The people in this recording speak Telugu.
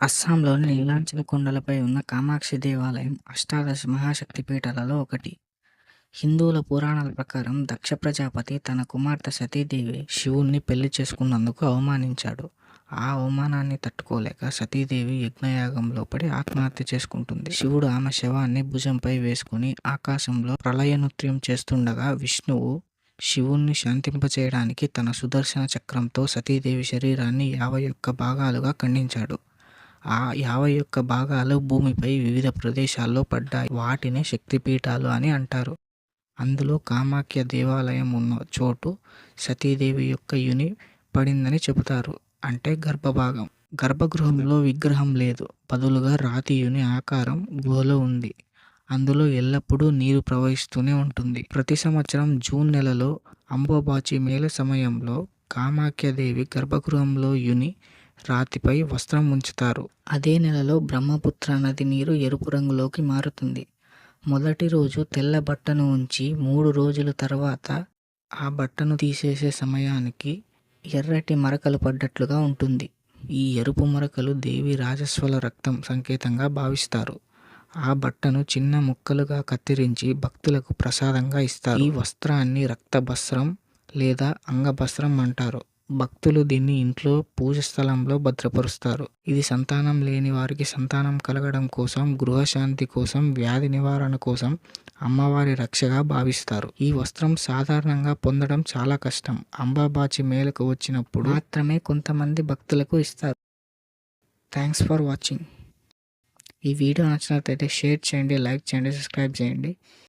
అస్సాంలోని నీలాంచల కొండలపై ఉన్న కామాక్షి దేవాలయం అష్టాదశ మహాశక్తి పీఠాలలో ఒకటి. హిందువుల పురాణాల ప్రకారం దక్ష ప్రజాపతి తన కుమార్తె సతీదేవి శివుణ్ణి పెళ్లి చేసుకున్నందుకు అవమానించాడు. ఆ అవమానాన్ని తట్టుకోలేక సతీదేవి యజ్ఞయాగంలో పడి ఆత్మహత్య చేసుకుంటుంది. శివుడు ఆమె శవాన్ని భుజంపై వేసుకుని ఆకాశంలో ప్రళయ నృత్యం చేస్తుండగా విష్ణువు శివుణ్ణి శాంతింపచేయడానికి తన సుదర్శన చక్రంతో సతీదేవి శరీరాన్ని 51 భాగాలుగా ఖండించాడు. ఆ 51 భాగాలు భూమిపై వివిధ ప్రదేశాల్లో పడ్డాయి. వాటిని శక్తిపీఠాలు అని అంటారు. అందులో కామాఖ్య దేవాలయం ఉన్న చోటు సతీదేవి యొక్క యుని పడిందని చెబుతారు. అంటే గర్భభాగం. గర్భగృహంలో విగ్రహం లేదు, బదులుగా రాతి యుని ఆకారం గుహలో ఉంది. అందులో ఎల్లప్పుడూ నీరు ప్రవహిస్తూనే ఉంటుంది. ప్రతి సంవత్సరం జూన్ నెలలో అంబోబాచి మేళ సమయంలో కామాఖ్యదేవి గర్భగృహంలో యుని రాతిపై వస్త్రం ఉంచుతారు. అదే నెలలో బ్రహ్మపుత్ర నది నీరు ఎరుపు రంగులోకి మారుతుంది. మొదటి రోజు తెల్ల బట్టను ఉంచి 3 రోజుల తర్వాత ఆ బట్టను తీసేసే సమయానికి ఎర్రటి మరకలు పడ్డట్లుగా ఉంటుంది. ఈ ఎరుపు మరకలు దేవి రాజస్వల రక్తం సంకేతంగా భావిస్తారు. ఆ బట్టను చిన్న ముక్కలుగా కత్తిరించి భక్తులకు ప్రసాదంగా ఇస్తారు. ఈ వస్త్రాన్ని రక్తభస్రం లేదా అంగభస్రం అంటారు. భక్తులు దీన్ని ఇంట్లో పూజ స్థలంలో భద్రపరుస్తారు. ఇది సంతానం లేని వారికి సంతానం కలగడం కోసం, గృహశాంతి కోసం, వ్యాధి నివారణ కోసం అమ్మవారి రక్షగా భావిస్తారు. ఈ వస్త్రం సాధారణంగా పొందడం చాలా కష్టం. అంబాబాచి మేళకు వచ్చినప్పుడు మాత్రమే కొంతమంది భక్తులకు ఇస్తారు. Thanks for watching. ఈ వీడియో నచ్చినట్లయితే షేర్ చేయండి, లైక్ చేయండి, సబ్స్క్రైబ్ చేయండి.